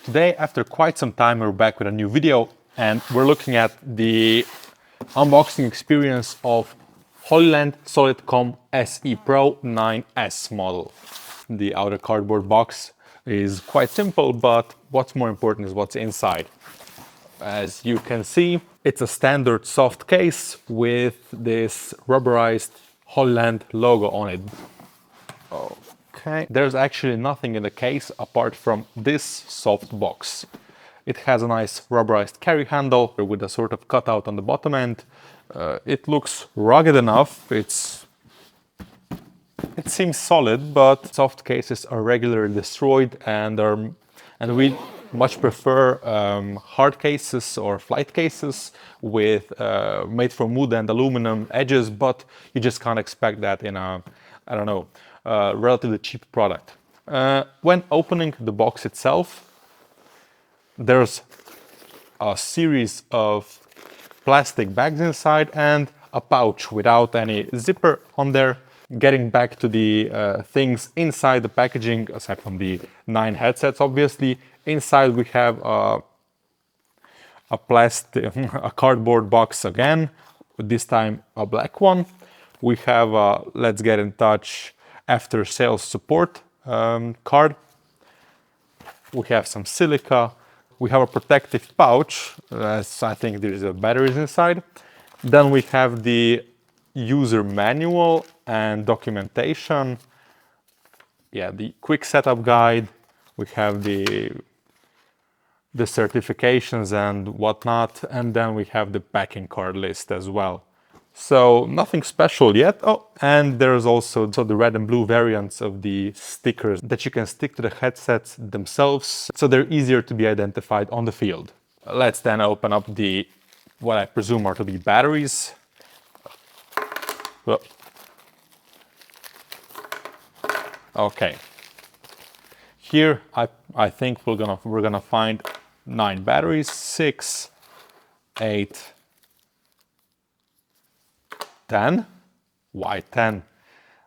Today, after quite some time, we're back with a new video and we're looking at the unboxing experience of Hollyland Solidcom SE Pro 9S model. The outer cardboard box is quite simple, but what's more important is what's inside. As you can see, it's a standard soft case with this rubberized Hollyland logo on it. Okay, there's actually nothing in the case apart from this soft box. It has a nice rubberized carry handle with a sort of cutout on the bottom end. It looks rugged enough. It seems solid, but soft cases are regularly destroyed, and we much prefer hard cases or flight cases with made from wood and aluminum edges, but you just can't expect that in a, I don't know, relatively cheap product. When opening the box itself, there's a series of plastic bags inside and a pouch without any zipper on there. Getting back to the things inside the packaging, aside from the 9 headsets, obviously, inside we have a cardboard box again, this time a black one. We have a Let's Get in Touch after sales support card. We have some silica. We have a protective pouch, as I think there is a batteries inside. Then we have the user manual and documentation. Yeah, the quick setup guide. We have the certifications and whatnot, and then we have the packing card list as well. So nothing special yet. Oh, and there's also the red and blue variants of the stickers that you can stick to the headsets themselves, so they're easier to be identified on the field. Let's then open up the, what I presume are to be batteries. Well, okay. Here I think we're gonna find 9 batteries, 6, 8, 10. Why 10?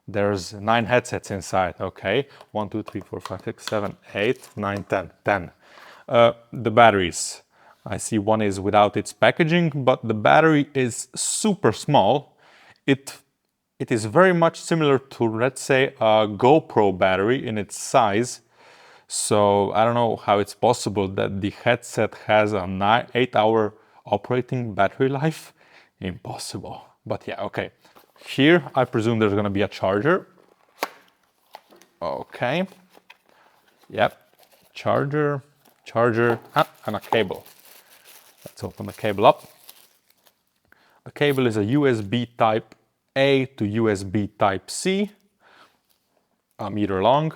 There's 9 headsets inside. Okay, 1, 2, 3, 4, 5, 6, 7, 8, 9, 10. 10. The batteries. I see one is without its packaging, but the battery is super small. It is very much similar to, let's say, a GoPro battery in its size. So I don't know how it's possible that the headset has a 8-hour operating battery life. Impossible. But yeah, okay. Here, I presume there's gonna be a charger. Okay. Yep. Charger, and a cable. Let's open the cable up. The cable is a USB Type A to USB Type C, a meter long.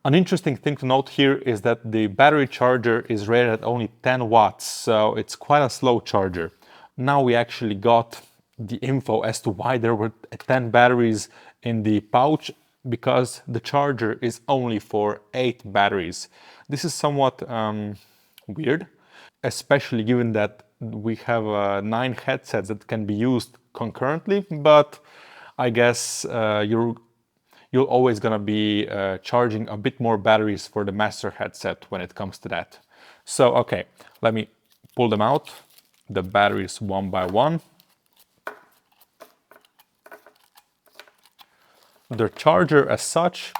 An interesting thing to note here is that the battery charger is rated at only 10 watts, so it's quite a slow charger. Now we actually got the info as to why there were 10 batteries in the pouch, because the charger is only for 8 batteries. This is somewhat weird, especially given that we have 9 headsets that can be used concurrently, but I guess you're always gonna be charging a bit more batteries for the master headset when it comes to that. So, okay, let me pull them out, the batteries one by one. The charger as such,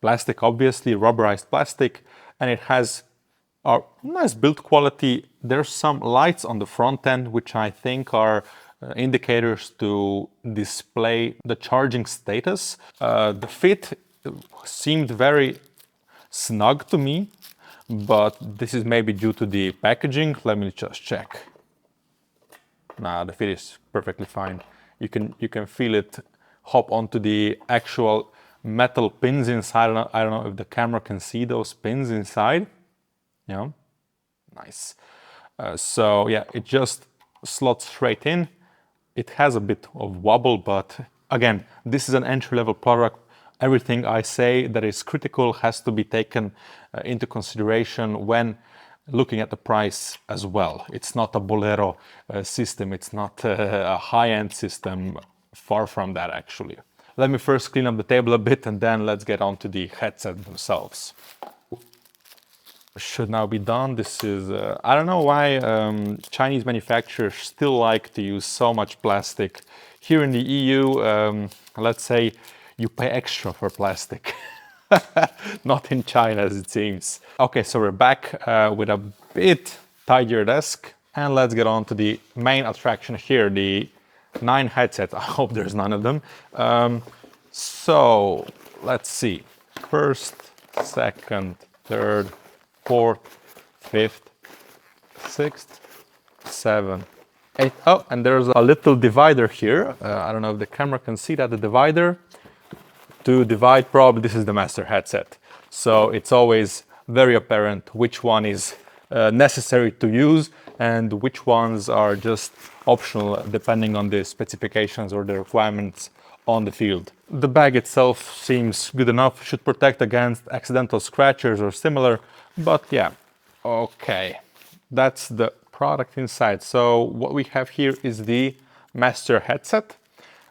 plastic obviously, rubberized plastic, and it has a nice build quality. There's some lights on the front end, which I think are indicators to display the charging status. The fit seemed very snug to me, but this is maybe due to the packaging. Let me just check. Nah, the fit is perfectly fine. You can feel it hop onto the actual metal pins inside. I don't know if the camera can see those pins inside. Yeah, nice. So yeah, it just slots straight in. It has a bit of wobble, but again, this is an entry-level product. Everything I say that is critical has to be taken into consideration when looking at the price as well. It's not a Bolero system. It's not a high-end system. Far from that, actually. Let me first clean up the table a bit, and then let's get on to the headset themselves. should now be done. This is, I don't know why Chinese manufacturers still like to use so much plastic. Here in the EU, let's say you pay extra for plastic. Not in China, as it seems. Okay, so we're back with a bit tidier desk. And let's get on to the main attraction here, the 9 headsets. I hope there's none of them. So let's see. First, second, third, fourth, fifth, sixth, seventh, eighth. Oh, and there's a little divider here. I don't know if the camera can see that, the divider. To divide, probably this is the master headset. So it's always very apparent which one is necessary to use and which ones are just optional depending on the specifications or the requirements on the field. The bag itself seems good enough, should protect against accidental scratches or similar, but yeah, okay. That's the product inside. So what we have here is the master headset.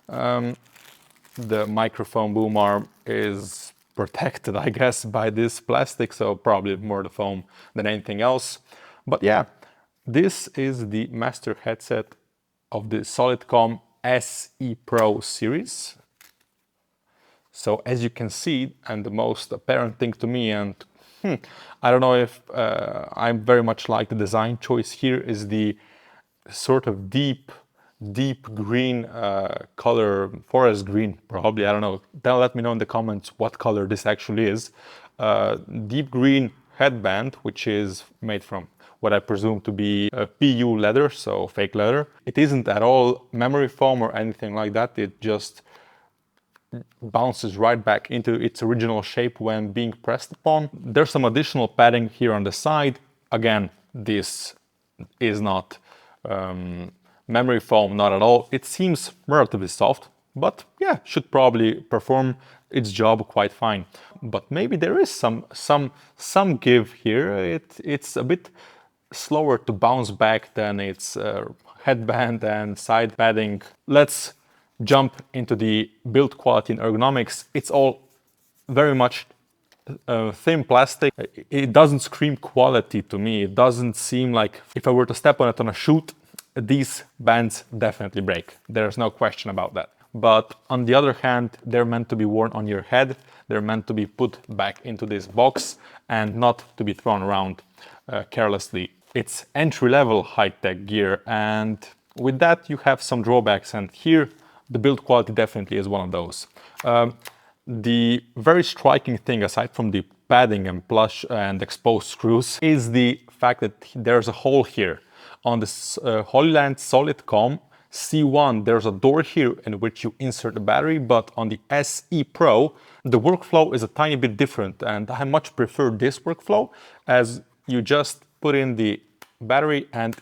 The microphone boom arm is protected, I guess, by this plastic, so probably more the foam than anything else. But yeah, this is the master headset of the Solidcom SE Pro series. So as you can see, and the most apparent thing to me, and I don't know if I'm very much like the design choice here, is the sort of deep green color, forest green probably, I don't know. Let me know in the comments what color this actually is. Deep green headband, which is made from what I presume to be PU leather, so fake leather. It isn't at all memory foam or anything like that. It just bounces right back into its original shape when being pressed upon. There's some additional padding here on the side. Again, this is not memory foam, not at all. It seems relatively soft, but yeah, should probably perform its job quite fine. But maybe there is some give here. It's a bit slower to bounce back than its headband and side padding. Let's jump into the build quality and ergonomics. It's all very much thin plastic. It doesn't scream quality to me. It doesn't seem like if I were to step on it on a shoot, these bands definitely break. There's no question about that. But on the other hand, they're meant to be worn on your head. They're meant to be put back into this box and not to be thrown around carelessly. It's entry-level high-tech gear, and with that you have some drawbacks, and here the build quality definitely is one of those. The very striking thing, aside from the padding and plush and exposed screws, is the fact that there's a hole here. On this Hollyland Solidcom C1, there's a door here in which you insert the battery, but on the SE Pro, the workflow is a tiny bit different, and I much prefer this workflow, as you just put in the battery and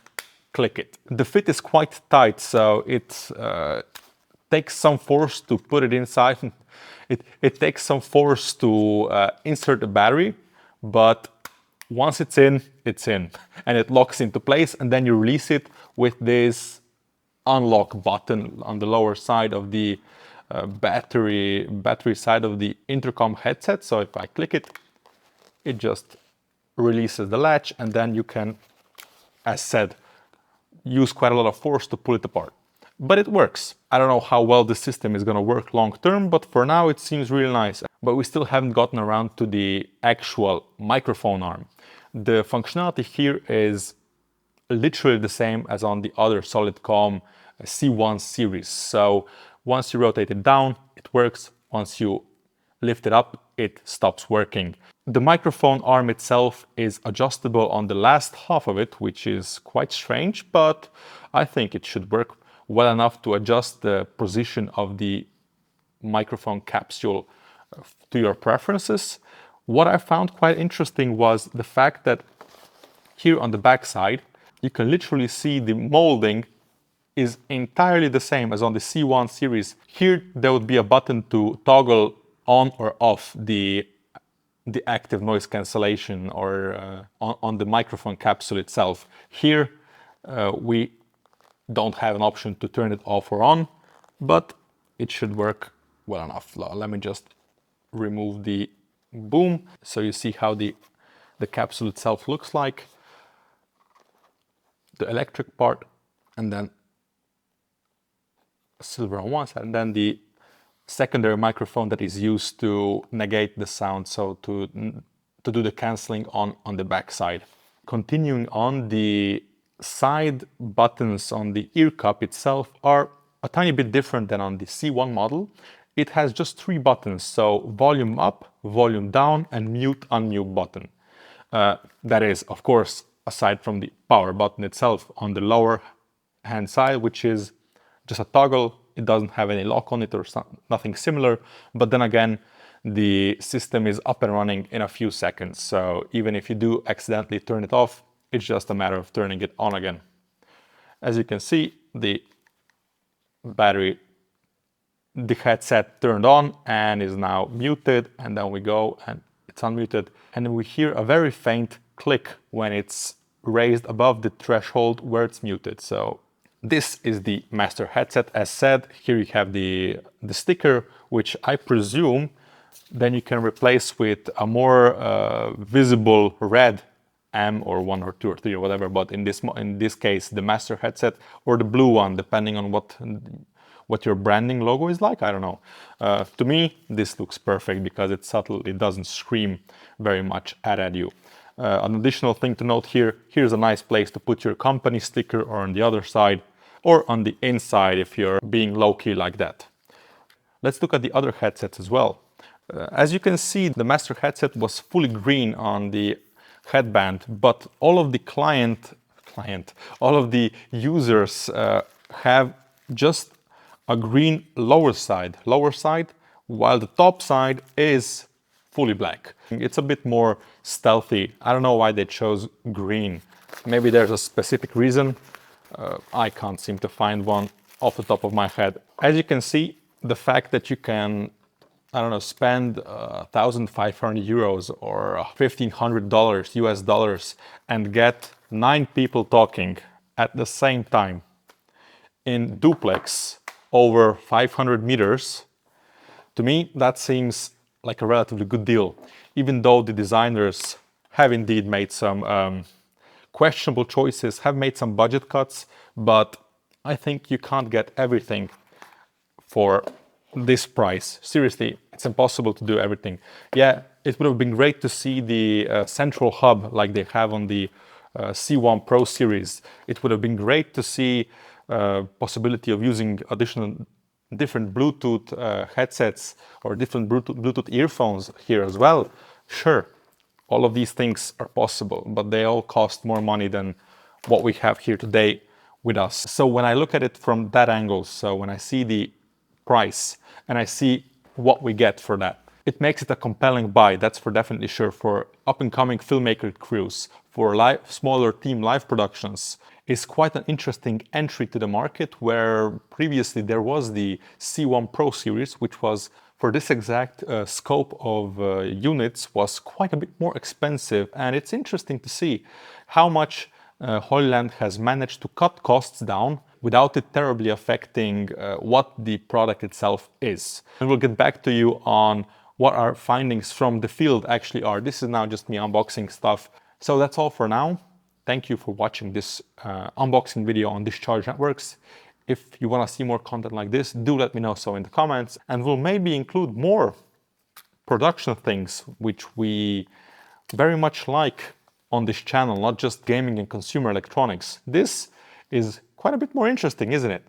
click it. The fit is quite tight, so it takes some force to put it inside. It takes some force to insert the battery, but once it's in, and it locks into place, and then you release it with this unlock button on the lower side of the battery side of the intercom headset. So if I click it, it just releases the latch, and then you can, as said, use quite a lot of force to pull it apart. But it works. I don't know how well this system is going to work long term, but for now it seems really nice. But we still haven't gotten around to the actual microphone arm. The functionality here is literally the same as on the other Solidcom C1 series. So once you rotate it down, it works. Once you lift it up, it stops working. The microphone arm itself is adjustable on the last half of it, which is quite strange, but I think it should work well enough to adjust the position of the microphone capsule to your preferences. What I found quite interesting was the fact that here on the back side, you can literally see the molding is entirely the same as on the C1 series. Here there would be a button to toggle on or off the active noise cancellation or on the microphone capsule itself. Here we don't have an option to turn it off or on, but it should work well enough. Let me just remove the boom so you see how the the capsule itself looks like, the electric part, and then silver on one side, and then the secondary microphone that is used to negate the sound, so to do the cancelling on the back side. Continuing on, the side buttons on the ear cup itself are a tiny bit different than on the C1 model. It has just 3 buttons, so volume up, volume down, and mute, unmute button. That is, of course, aside from the power button itself on the lower hand side, which is just a toggle. It doesn't have any lock on it or nothing similar, but then again, the system is up and running in a few seconds. So even if you do accidentally turn it off, it's just a matter of turning it on again. As you can see, the headset turned on and is now muted, and then we go and it's unmuted, and then we hear a very faint click when it's raised above the threshold where it's muted. So this is the master headset. As said, here you have the sticker, which I presume then you can replace with a more visible red M or 1 or 2 or 3 or whatever, but in this case the master headset, or the blue one, depending on what your branding logo is like. I don't know. To me, this looks perfect because it's subtle. It doesn't scream very much at you. An additional thing to note here, here's a nice place to put your company sticker, or on the other side, or on the inside if you're being low-key like that. Let's look at the other headsets as well. As you can see, the master headset was fully green on the headband, but all of the all of the users have just a green lower side, while the top side is fully black. It's a bit more stealthy. I don't know why they chose green. Maybe there's a specific reason. I can't seem to find one off the top of my head. As you can see, the fact that you can, I don't know, spend 1,500 euros or $1,500 US dollars and get 9 people talking at the same time in duplex over 500 meters, to me that seems like a relatively good deal, even though the designers have indeed made some questionable choices, have made some budget cuts, but I think you can't get everything for this price. Seriously, it's impossible to do everything. Yeah, it would have been great to see the central hub like they have on the C1 Pro series. It would have been great to see possibility of using different Bluetooth headsets or different Bluetooth earphones here as well. Sure, all of these things are possible, but they all cost more money than what we have here today with us. So when I look at it from that angle, so when I see the price and I see what we get for that, it makes it a compelling buy, that's for definitely sure, for up-and-coming filmmaker crews, for smaller team live productions. It's quite an interesting entry to the market, where previously there was the C1 Pro series, which was, for this exact scope of units, was quite a bit more expensive. And it's interesting to see how much Hollyland has managed to cut costs down without it terribly affecting what the product itself is. And we'll get back to you on what our findings from the field actually are. This is now just me unboxing stuff. So that's all for now. Thank you for watching this unboxing video on Discharge Networks. If you want to see more content like this, do let me know so in the comments, and we'll maybe include more production things which we very much like on this channel, not just gaming and consumer electronics. This is quite a bit more interesting, isn't it?